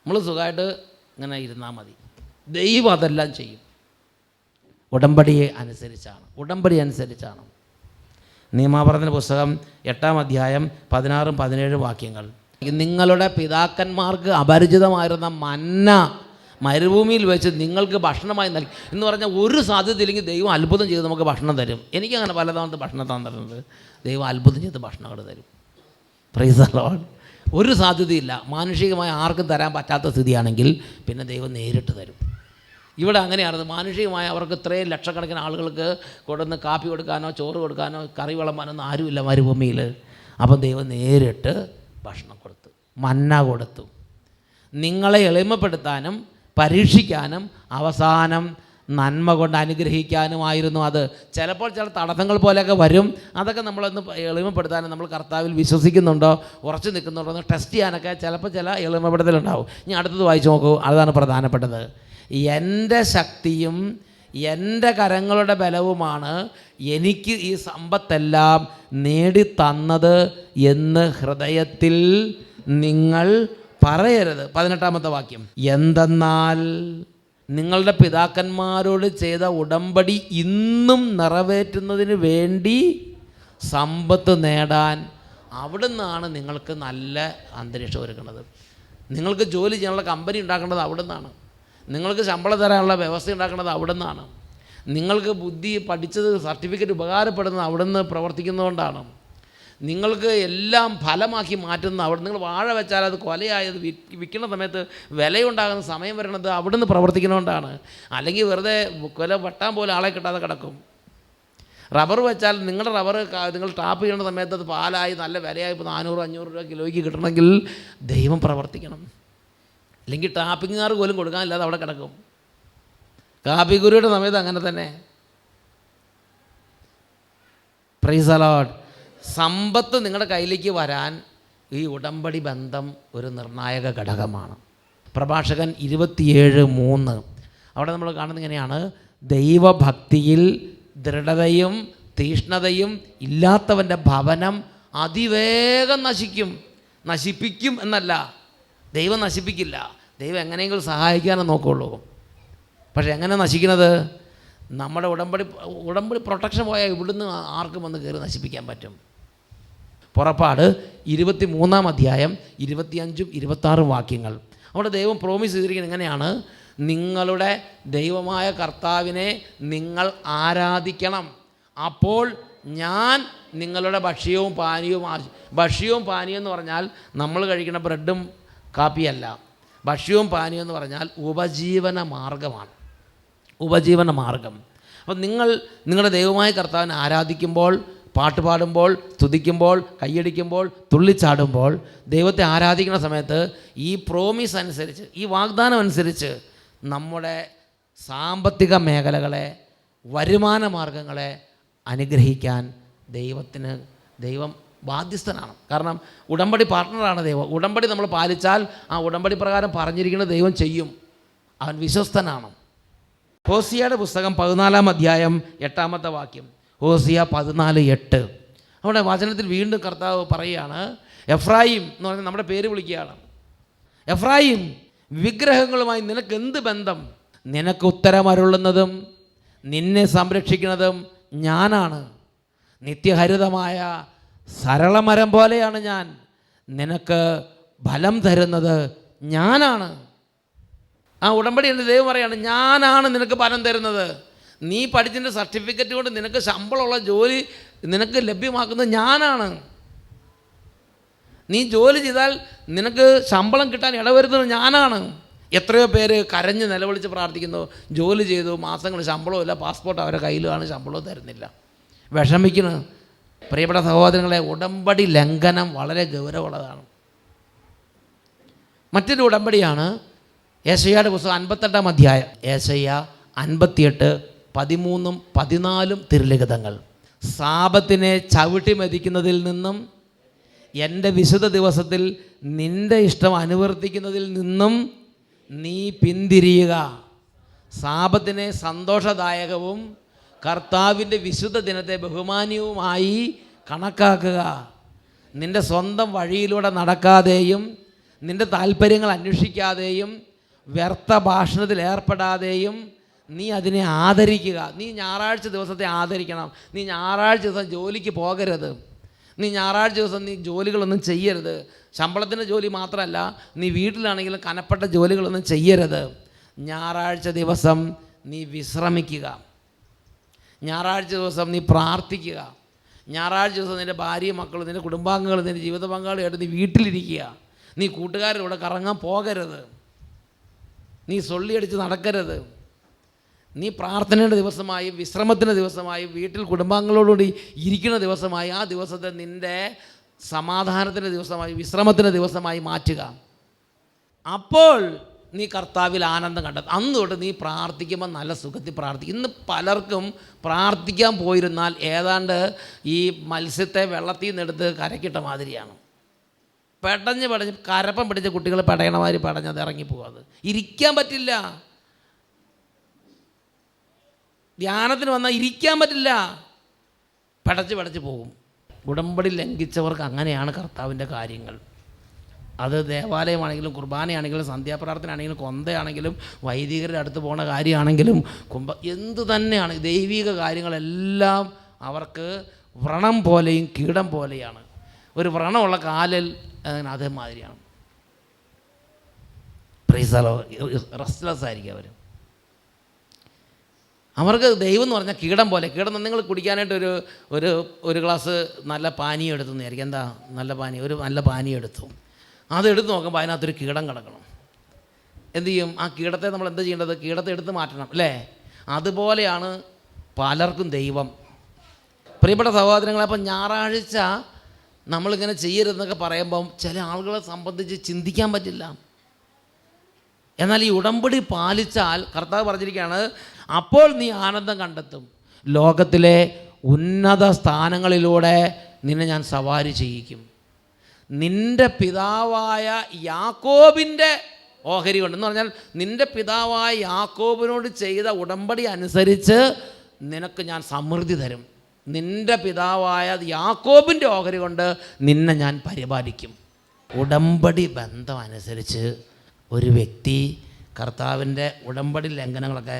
നമ്മൾ സുഖമായിട്ട് ഇങ്ങനെ ഇരുന്നാൽ മതി. ദൈവം അതെല്ലാം ചെയ്യും. ഉടമ്പടി അനുസരിച്ചാണ്. നിയമാവർത്തന പുസ്തകം 8-ാം അധ്യായം 16-17 വാക്യങ്ങൾ. നിങ്ങളുടെ പിതാക്കന്മാർക്ക് അപരിചിതമായിരുന്ന മന്ന മരുഭൂമിയിൽ വെച്ച് നിങ്ങൾക്ക് ഭക്ഷണമായി നൽകി എന്ന് പറഞ്ഞാൽ ഒരു സാധ്യതയില്ലെങ്കിൽ ദൈവം അത്ഭുതം ചെയ്ത് നമുക്ക് ഭക്ഷണം തരും. എനിക്കങ്ങനെ പലതവണ ഭക്ഷണം തന്നിട്ടുണ്ട്. ദൈവം അത്ഭുതം ചെയ്ത് ഭക്ഷണങ്ങൾ തരും. Price the Lord. ഒരു സാധ്യതയില്ല. മാനുഷികമായി ആർക്കും തരാൻ പറ്റാത്ത സ്ഥിതിയാണെങ്കിൽ പിന്നെ ദൈവം നേരിട്ട് തരും. ഇവിടെ അങ്ങനെയാണ്. മാനുഷികമായി അവർക്ക് ഇത്രയും ലക്ഷക്കണക്കിന് ആളുകൾക്ക് കൊടുന്ന് കാപ്പി കൊടുക്കാനോ ചോറ് കൊടുക്കാനോ കറി വിളമ്പാനൊന്നും ആരുമില്ല മരുഭൂമിയിൽ. അപ്പം ദൈവം നേരിട്ട് ഭക്ഷണം കൊടുത്തു, മന്ന കൊടുത്തു. നിങ്ങളെ എളിമപ്പെടുത്താനും പരീക്ഷിക്കാനും അവസാനം നന്മ കൊണ്ട് അനുഗ്രഹിക്കാനുമായിരുന്നു അത്. ചിലപ്പോൾ ചില തടസ്സങ്ങൾ പോലെയൊക്കെ വരും. അതൊക്കെ നമ്മളൊന്ന് എളിമപ്പെടുത്താനും നമ്മൾ കർത്താവിൽ വിശ്വസിക്കുന്നുണ്ടോ ഉറച്ചു നിൽക്കുന്നുണ്ടോ എന്ന് ടെസ്റ്റ് ചെയ്യാനൊക്കെ ചിലപ്പോൾ ചില എളിമപ്പെടുത്തലുണ്ടാവും. ഇനി അടുത്തത് വായിച്ചു നോക്കൂ. അതാണ് പ്രധാനപ്പെട്ടത്. എൻ്റെ ശക്തിയും എൻ്റെ കരങ്ങളുടെ ബലവുമാണ് എനിക്ക് ഈ സമ്പത്തെല്ലാം നേടിത്തന്നത് എന്ന് ഹൃദയത്തിൽ നിങ്ങൾ പറയരുത്. 18-ാമത്തെ വാക്യം. എന്തെന്നാൽ നിങ്ങളുടെ പിതാക്കന്മാരോട് ചെയ്ത ഉടമ്പടി ഇന്നും നിറവേറ്റുന്നതിന് വേണ്ടി സമ്പത്ത് നേടാൻ അവിടുന്നാണ് നിങ്ങൾക്ക് നല്ല അന്തരീക്ഷം ഒരുക്കുന്നത്. നിങ്ങൾക്ക് ജോലി ചെയ്യാനുള്ള കമ്പനി ഉണ്ടാക്കേണ്ടത് അവിടുന്നാണ്. നിങ്ങൾക്ക് ശമ്പളം തരാനുള്ള വ്യവസ്ഥ ഉണ്ടാക്കുന്നത് അവിടുന്നാണ്. നിങ്ങൾക്ക് ബുദ്ധി പഠിച്ചത് സർട്ടിഫിക്കറ്റ് ഉപകാരപ്പെടുന്നത് അവിടുന്ന് പ്രവർത്തിക്കുന്നതുകൊണ്ടാണ്. നിങ്ങൾക്ക് എല്ലാം ഫലമാക്കി മാറ്റുന്ന അവിടെ നിങ്ങൾ വാഴ വെച്ചാൽ അത് കൊലയായത് വിൽക്കുന്ന സമയത്ത് വിലയുണ്ടാകുന്ന സമയം വരണത് അവിടുന്ന് പ്രവർത്തിക്കുന്നതുകൊണ്ടാണ്. അല്ലെങ്കിൽ വെറുതെ കൊല വെട്ടാൻ പോലെ ആളെ കിട്ടാതെ കിടക്കും. റബ്ബർ വെച്ചാൽ നിങ്ങളുടെ റബ്ബർ നിങ്ങൾ ടാപ്പ് ചെയ്യുന്ന സമയത്ത് അത് പാലായി നല്ല വിലയായി ഇപ്പോൾ 400-500 രൂപ കിലോയ്ക്ക് കിട്ടണമെങ്കിൽ ദൈവം പ്രവർത്തിക്കണം. അല്ലെങ്കിൽ ടാപ്പിങ്ങുകാർ പോലും കൊടുക്കാനില്ലാതെ അവിടെ കിടക്കും. കാപ്പിക്കുരിയുടെ സമയത്ത് അങ്ങനെ തന്നെ. Price the Lord. സമ്പത്ത് നിങ്ങളുടെ കയ്യിലേക്ക് വരാൻ ഈ ഉടമ്പടി ബന്ധം ഒരു നിർണായക ഘടകമാണ്. പ്രഭാഷകൻ 27:3 അവിടെ നമ്മൾ കാണുന്നത് ഇങ്ങനെയാണ്: ദൈവഭക്തിയിൽ ദൃഢതയും തീഷ്ണതയും ഇല്ലാത്തവൻ്റെ ഭവനം അതിവേഗം നശിക്കും. നശിപ്പിക്കും എന്നല്ല, ദൈവം നശിപ്പിക്കില്ല. ദൈവം എങ്ങനെയെങ്കിലും സഹായിക്കാനേ നോക്കുള്ളൂ. പക്ഷെ എങ്ങനെ നശിക്കുന്നത്? നമ്മുടെ ഉടമ്പടി പ്രൊട്ടക്ഷൻ പോയാൽ ഇവിടുന്ന് ആർക്കും വന്ന് കയറി നശിപ്പിക്കാൻ പറ്റും. പുറപ്പാട് 23-ാം 25-26 വാക്യങ്ങൾ അവിടെ ദൈവം പ്രോമിസ് ചെയ്തിരിക്കുന്നത് എങ്ങനെയാണ്: നിങ്ങളുടെ ദൈവമായ കർത്താവിനെ നിങ്ങൾ ആരാധിക്കണം, അപ്പോൾ ഞാൻ നിങ്ങളുടെ ഭക്ഷ്യവും പാനീയവും എന്ന് പറഞ്ഞാൽ നമ്മൾ കഴിക്കുന്ന ബ്രെഡും കാപ്പിയല്ല. ഭക്ഷ്യവും പാനീയം എന്ന് പറഞ്ഞാൽ ഉപജീവന മാർഗമാണ്. അപ്പം നിങ്ങളുടെ ദൈവമായ കർത്താവിനെ ആരാധിക്കുമ്പോൾ, പാട്ട് പാടുമ്പോൾ, സ്തുതിക്കുമ്പോൾ, കൈയടിക്കുമ്പോൾ, തുള്ളിച്ചാടുമ്പോൾ, ദൈവത്തെ ആരാധിക്കുന്ന സമയത്ത് ഈ പ്രോമിസ് അനുസരിച്ച്, ഈ വാഗ്ദാനം അനുസരിച്ച് നമ്മുടെ സാമ്പത്തിക മേഖലകളെ, വരുമാന മാർഗങ്ങളെ അനുഗ്രഹിക്കാൻ ദൈവം ബാധ്യസ്ഥനാണ്. കാരണം ഉടമ്പടി പാർട്ട്ണറാണ് ദൈവം. ഉടമ്പടി നമ്മൾ പാലിച്ചാൽ ആ ഉടമ്പടി പ്രകാരം പറഞ്ഞിരിക്കുന്നത് ദൈവം ചെയ്യും. അവൻ വിശ്വസ്തനാണ്. ഹോസിയയുടെ പുസ്തകം 14-ാം 8 ഹോസിയ 14:8 അവിടെ വചനത്തിൽ വീണ്ടും കർത്താവ് പറയുകയാണ്, എഫ്രായിം എന്ന് പറഞ്ഞാൽ നമ്മുടെ പേര് വിളിക്കുകയാണ്. എഫ്രായിം, വിഗ്രഹങ്ങളുമായി നിനക്ക് എന്ത് ബന്ധം? നിനക്ക് ഉത്തരമരുളുന്നതും നിന്നെ സംരക്ഷിക്കുന്നതും ഞാനാണ്. നിത്യഹരിതമായ സരളമരം പോലെയാണ് ഞാൻ. നിനക്ക് ഫലം തരുന്നത് ഞാനാണ്. ആ ഉടമ്പടി എൻ്റെ ദൈവം പറയാണ്, ഞാനാണ് നിനക്ക് ഫലം തരുന്നത്. നീ പഠിച്ചതിൻ്റെ സർട്ടിഫിക്കറ്റ് കൊണ്ട് നിനക്ക് ശമ്പളമുള്ള ജോലി നിനക്ക് ലഭ്യമാക്കുന്നത് ഞാനാണ്. നീ ജോലി ചെയ്താൽ നിനക്ക് ശമ്പളം കിട്ടാൻ ഇടവരുന്നത് ഞാനാണ്. എത്രയോ പേര് കരഞ്ഞ് നിലവിളിച്ച് പ്രാർത്ഥിക്കുന്നു, ജോലി ചെയ്തു, മാസങ്ങൾ ശമ്പളവും ഇല്ല, പാസ്പോർട്ട് അവരുടെ കയ്യിലാണ്, ശമ്പളവും തരുന്നില്ല, വിഷമിക്കുന്നു. പ്രിയപ്പെട്ട സഹോദരങ്ങളെ, ഉടമ്പടി ലംഘനം വളരെ ഗൗരവമുള്ളതാണ്. മറ്റൊരു ഉടമ്പടിയാണ് യെശയ്യായുടെ പുസ്തകം 58-ാം യെശയ്യ 58, 13, 14 തിരുലിഖിതങ്ങൾ. സാപത്തിനെ ചവിട്ടി മെതിക്കുന്നതിൽ നിന്നും എൻ്റെ വിശുദ്ധ ദിവസത്തിൽ നിൻ്റെ ഇഷ്ടം അനുവർത്തിക്കുന്നതിൽ നിന്നും നീ പിന്തിരിയുക. സാപത്തിനെ സന്തോഷദായകവും കർത്താവിൻ്റെ വിശുദ്ധ ദിനത്തെ ബഹുമാനീയവുമായി കണക്കാക്കുക. നിൻ്റെ സ്വന്തം വഴിയിലൂടെ നടക്കാതെയും നിൻ്റെ താല്പര്യങ്ങൾ അന്വേഷിക്കാതെയും വ്യർത്ഥ ഭാഷണത്തിൽ ഏർപ്പെടാതെയും നീ അതിനെ ആദരിക്കുക. നീ ഞായറാഴ്ച ദിവസത്തെ ആദരിക്കണം. നീ ഞായറാഴ്ച ദിവസം ജോലിക്ക് പോകരുത്. നീ ഞായറാഴ്ച ദിവസം നീ ജോലികളൊന്നും ചെയ്യരുത്. ശമ്പളത്തിൻ്റെ ജോലി മാത്രമല്ല, നീ വീട്ടിലാണെങ്കിലും കനപ്പെട്ട ജോലികളൊന്നും ചെയ്യരുത്. ഞായറാഴ്ച ദിവസം നീ വിശ്രമിക്കുക. ഞായറാഴ്ച ദിവസം നീ പ്രാർത്ഥിക്കുക. ഞായറാഴ്ച ദിവസം നിൻ്റെ ഭാര്യയും മക്കളും നിൻ്റെ കുടുംബാംഗങ്ങളും നിൻ്റെ ജീവിത പങ്കാളിയായിട്ട് നീ വീട്ടിലിരിക്കുക. നീ കൂട്ടുകാരുടെ കൂടെ കറങ്ങാൻ പോകരുത്. നീ സൊള്ളിയടിച്ച് നടക്കരുത്. നീ പ്രാർത്ഥനയുടെ ദിവസമായും വിശ്രമത്തിൻ്റെ ദിവസമായും വീട്ടിൽ കുടുംബാംഗങ്ങളോടുകൂടി ഇരിക്കുന്ന ദിവസമായി ആ ദിവസത്തെ നിൻ്റെ സമാധാനത്തിൻ്റെ ദിവസമായി വിശ്രമത്തിൻ്റെ ദിവസമായി മാറ്റുക. അപ്പോൾ നീ കർത്താവിൽ ആനന്ദം കണ്ടെത്തും. അന്ന് തൊട്ട് നീ പ്രാർത്ഥിക്കുമ്പോൾ നല്ല സുഖത്തിൽ പ്രാർത്ഥിക്കും. ഇന്ന് പലർക്കും പ്രാർത്ഥിക്കാൻ പോയിരുന്നാൽ ഏതാണ്ട് ഈ മത്സ്യത്തെ വെള്ളത്തിൽ നിന്നെടുത്ത് കരക്കിട്ട മാതിരിയാണ്. പെടഞ്ഞ് കരപ്പം പിടിച്ച കുട്ടികൾ പെടയണമാതിരി പെടഞ്ഞത് ഇറങ്ങിപ്പോകാതെ ഇരിക്കാൻ പറ്റില്ല. ധ്യാനത്തിന് വന്നാൽ ഇരിക്കാൻ പറ്റില്ല, പടച്ച് പോകും. ഉടമ്പടി ലംഘിച്ചവർക്ക് അങ്ങനെയാണ് കർത്താവിൻ്റെ കാര്യങ്ങൾ. അത് ദേവാലയമാണെങ്കിലും കുർബാനയാണെങ്കിലും സന്ധ്യാപ്രാർത്ഥന ആണെങ്കിലും കൊന്തയാണെങ്കിലും വൈദികരുടെ അടുത്ത് പോകുന്ന കാര്യമാണെങ്കിലും എന്തു തന്നെയാണ്, ദൈവിക കാര്യങ്ങളെല്ലാം അവർക്ക് വ്രണം പോലെയും കീടം പോലെയാണ്. ഒരു വ്രണമുള്ള കാലിൽ അതേമാതിരിയാണ്. റെസ്റ്റ്ലെസ് ആയിരിക്കും അവർ. അവർക്ക് ദൈവം എന്ന് പറഞ്ഞാൽ കീടം പോലെ. കീടം നിങ്ങൾ കുടിക്കാനായിട്ട് ഒരു ഗ്ലാസ് നല്ല പാനീയം എടുത്തു വിചാരിക്കും. എന്താ നല്ല പാനീയം, ഒരു നല്ല പാനീയം എടുത്തു, അതെടുത്ത് നോക്കുമ്പോൾ അതിനകത്തൊരു കീടം കിടക്കണം. എന്തു ചെയ്യും? ആ കീടത്തെ നമ്മൾ എന്താ ചെയ്യേണ്ടത്? കീടത്തെ എടുത്ത് മാറ്റണം അല്ലേ? അതുപോലെയാണ് പലർക്കും ദൈവം. പ്രിയപ്പെട്ട സഹോദരങ്ങളെ, അപ്പം ഞായറാഴ്ച നമ്മളിങ്ങനെ ചെയ്യരുതെന്നൊക്കെ പറയുമ്പം ചില ആളുകളെ സംബന്ധിച്ച് ചിന്തിക്കാൻ പറ്റില്ല. എന്നാൽ ഈ ഉടമ്പടി പാലിച്ചാൽ കർത്താവ് പറഞ്ഞിരിക്കുകയാണ്, അപ്പോൾ നീ ആനന്ദം കണ്ടെത്തും. ലോകത്തിലെ ഉന്നത സ്ഥാനങ്ങളിലൂടെ നിന്നെ ഞാൻ സവാരി ചെയ്യിക്കും. നിൻ്റെ പിതാവായ യാക്കോബിൻ്റെ ഓഹരി കൊണ്ട്, എന്ന് പറഞ്ഞാൽ നിൻ്റെ പിതാവായ യാക്കോബിനോട് ചെയ്ത ഉടമ്പടി അനുസരിച്ച് നിനക്ക് ഞാൻ സമൃദ്ധി തരും. നിൻ്റെ പിതാവായ യാക്കോബിൻ്റെ ഓഹരി കൊണ്ട് നിന്നെ ഞാൻ പരിപാലിക്കും. ഉടമ്പടി ബന്ധം അനുസരിച്ച് ഒരു വ്യക്തി കർത്താവിൻ്റെ ഉടമ്പടി ലംഘനങ്ങളൊക്കെ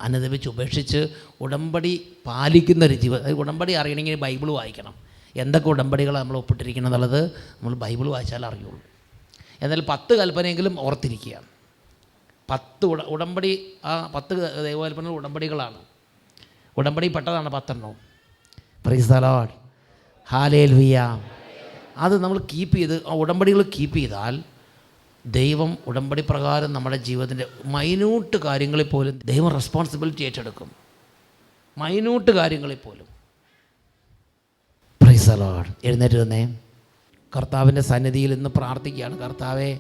അനുദപിച്ച് ഉപേക്ഷിച്ച് ഉടമ്പടി പാലിക്കുന്നൊരു ജീവിതം. ഉടമ്പടി അറിയണമെങ്കിൽ ബൈബിൾ വായിക്കണം. എന്തൊക്കെ ഉടമ്പടികൾ നമ്മൾ ഒപ്പിട്ടിരിക്കണം എന്നുള്ളത് നമ്മൾ ബൈബിൾ വായിച്ചാൽ അറിയുള്ളൂ. എന്നാൽ 10 കൽപ്പനയെങ്കിലും ഓർത്തിരിക്കുക. 10 ഉടമ്പടി, ആ 10 ദൈവകൽപ്പനകൾ ഉടമ്പടികളാണ്. ഉടമ്പടി പെട്ടതാണ് 10 പ്രൈസ് ദി ലോർഡ്, ഹല്ലേലൂയ. അത് നമ്മൾ കീപ്പ് ചെയ്ത്, ആ ഉടമ്പടികൾ കീപ്പ് ചെയ്താൽ ദൈവം ഉടമ്പടി പ്രകാരം നമ്മുടെ ജീവിതത്തിൻ്റെ മൈന്യൂട്ട് കാര്യങ്ങളിൽ പോലും ദൈവം റെസ്പോൺസിബിലിറ്റി ഏറ്റെടുക്കും. മൈന്യൂട്ട് കാര്യങ്ങളിൽ പോലും. Price the Lord. എഴുന്നേറ്റ് വന്നേ. കർത്താവിൻ്റെ സന്നിധിയിൽ ഇന്ന് പ്രാർത്ഥിക്കുകയാണ്. കർത്താവെ,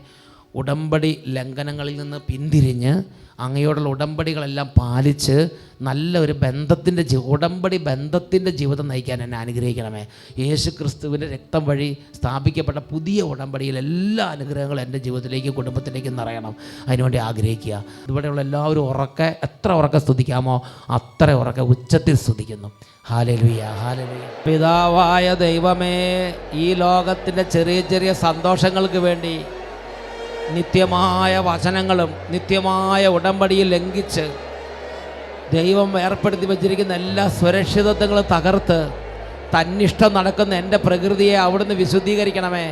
ഉടമ്പടി ലംഘനങ്ങളിൽ നിന്ന് പിന്തിരിഞ്ഞ് അങ്ങയോടുള്ള ഉടമ്പടികളെല്ലാം പാലിച്ച് നല്ല ഒരു ഉടമ്പടി ബന്ധത്തിൻ്റെ ജീവിതം നയിക്കാൻ എന്നെ അനുഗ്രഹിക്കണമേ. യേശു ക്രിസ്തുവിൻ്റെ രക്തം വഴി സ്ഥാപിക്കപ്പെട്ട പുതിയ ഉടമ്പടിയിൽ എല്ലാ അനുഗ്രഹങ്ങളും എൻ്റെ ജീവിതത്തിലേക്കും കുടുംബത്തിലേക്കും നിറയണം. അതിനുവേണ്ടി ആഗ്രഹിക്കുക. ഇവിടെയുള്ള എല്ലാവരും എത്ര ഉറക്കെ സ്തുതിക്കാമോ അത്ര ഉറക്കെ ഉച്ചത്തിൽ സ്തുതിക്കുന്നു. Hallelujah, hallelujah. പിതാവായ ദൈവമേ, ഈ ലോകത്തിൻ്റെ ചെറിയ ചെറിയ സന്തോഷങ്ങൾക്ക് വേണ്ടി നിത്യമായ വചനങ്ങളും നിത്യമായ ഉടമ്പടിയിൽ ലംഘിച്ച് ദൈവം ഏർപ്പെടുത്തി വച്ചിരിക്കുന്ന എല്ലാ സുരക്ഷിതത്വങ്ങളും തകർത്ത് തന്നിഷ്ടം നടക്കുന്ന എൻ്റെ പ്രകൃതിയെ അവിടുന്ന് വിശുദ്ധീകരിക്കണമേ.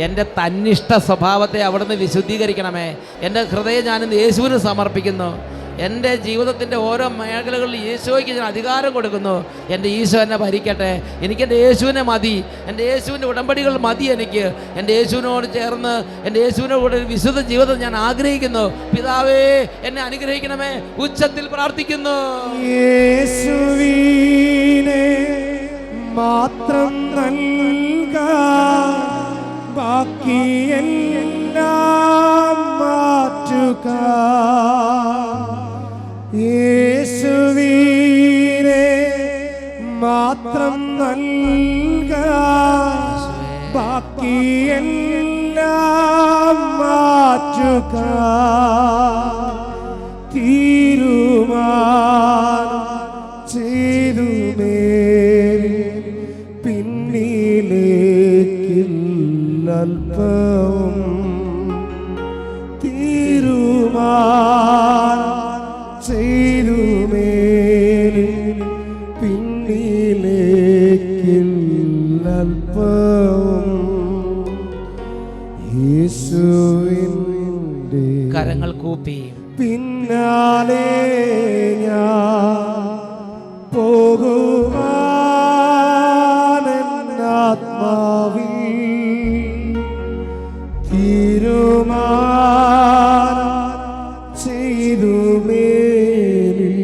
എൻ്റെ തന്നിഷ്ട സ്വഭാവത്തെ അവിടുന്ന് വിശുദ്ധീകരിക്കണമേ. എൻ്റെ ഹൃദയം ഞാനിന്ന് യേശുവിന് സമർപ്പിക്കുന്നു. എൻ്റെ ജീവിതത്തിൻ്റെ ഓരോ മേഖലകളിൽ ഈശോയ്ക്ക് ഞാൻ അധികാരം കൊടുക്കുന്നു. എൻ്റെ ഈശോ എന്നെ ഭരിക്കട്ടെ. എനിക്കെൻ്റെ യേശുവിനെ മതി. എൻ്റെ യേശുവിൻ്റെ ഉടമ്പടികൾ മതി. എനിക്ക് എൻ്റെ യേശുവിനോട് ചേർന്ന് എൻ്റെ യേശുവിനോട് കൂടെ ഒരു വിശുദ്ധ ജീവിതം ഞാൻ ആഗ്രഹിക്കുന്നു. പിതാവേ, എന്നെ അനുഗ്രഹിക്കണമേ. ഉച്ചത്തിൽ പ്രാർത്ഥിക്കുന്നു. യേശുവിനെ മാത്രം നൽകാൻ ബാക്കിയെല്ലാം മാറ്റുക. യേശുവിനെ മാത്രം നൽകാൻ ബാക്കിയെല്ലാം മാറ്റുക. തീരുമാനം ചെയ്തു മേരി പിന്നിലേക്കില്ലൽപ്പവും. തീരുമാനം ചെയ്തു മേരി പിന്നിലേക്കില്ലൽപ്പവും. യേശുവിൻ്റെ കരങ്ങൾ കൂപ്പി പിന്നാലെ ഞാൻ പോകുവാനാത്മാവിൽ തീരുമാനം ചെയ്തു മേലിൽ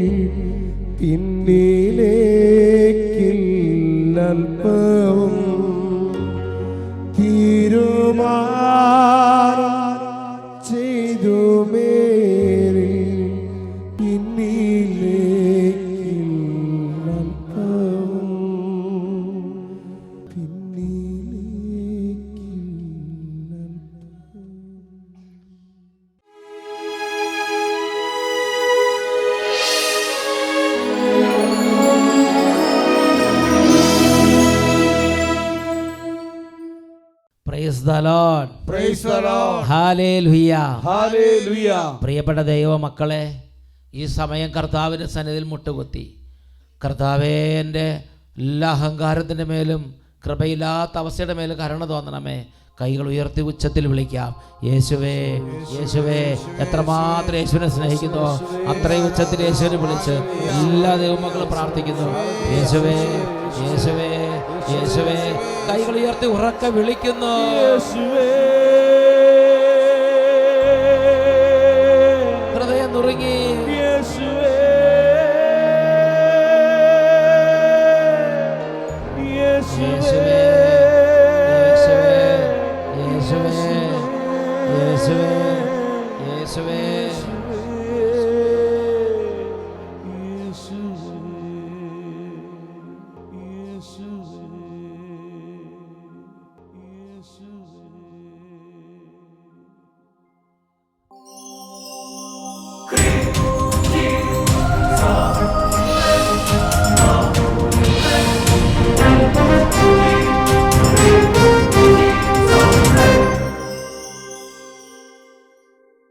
പിന്നിലേക്കില്ലൽപ്പവും. തീരുമാനം ചെയ്തു മേലിൽ പിന്നിലേക്കില്ലൽപ്പവും. Praise the Lord, praise the Lord, hallelujah, hallelujah. പ്രിയപ്പെട്ട ദൈവമക്കളെ, ഈ സമയം കർത്താവിൻ്റെ സന്നിധിയിൽ മുട്ടുകുത്തി, കർത്താവേ, എൻ്റെ എല്ലാ അഹങ്കാരത്തിൻ്റെ മേലും കൃപയില്ലാത്ത അവസ്ഥയുടെ മേൽ കരുണ തോന്നണമേ. കൈകൾ ഉയർത്തി ഉച്ചത്തിൽ വിളിക്കാം, യേശുവേ യേശുവേ. എത്രമാത്രം യേശുവിനെ സ്നേഹിക്കുന്നു അത്രയും ഉച്ചത്തിൽ യേശുവിനെ വിളിച്ച് എല്ലാ ദൈവമക്കളും പ്രാർത്ഥിക്കുന്നു, യേശുവേ യേശുവേ യേശുവേ. കൈകൾ ഉയർത്തി ഉറക്കെ വിളിക്കുന്നു, ഹൃദയം നുറുങ്ങി, യേശുവേ യേശുവേ യേശുവേ യേശുവേ യേശുവേ യേശുവേ.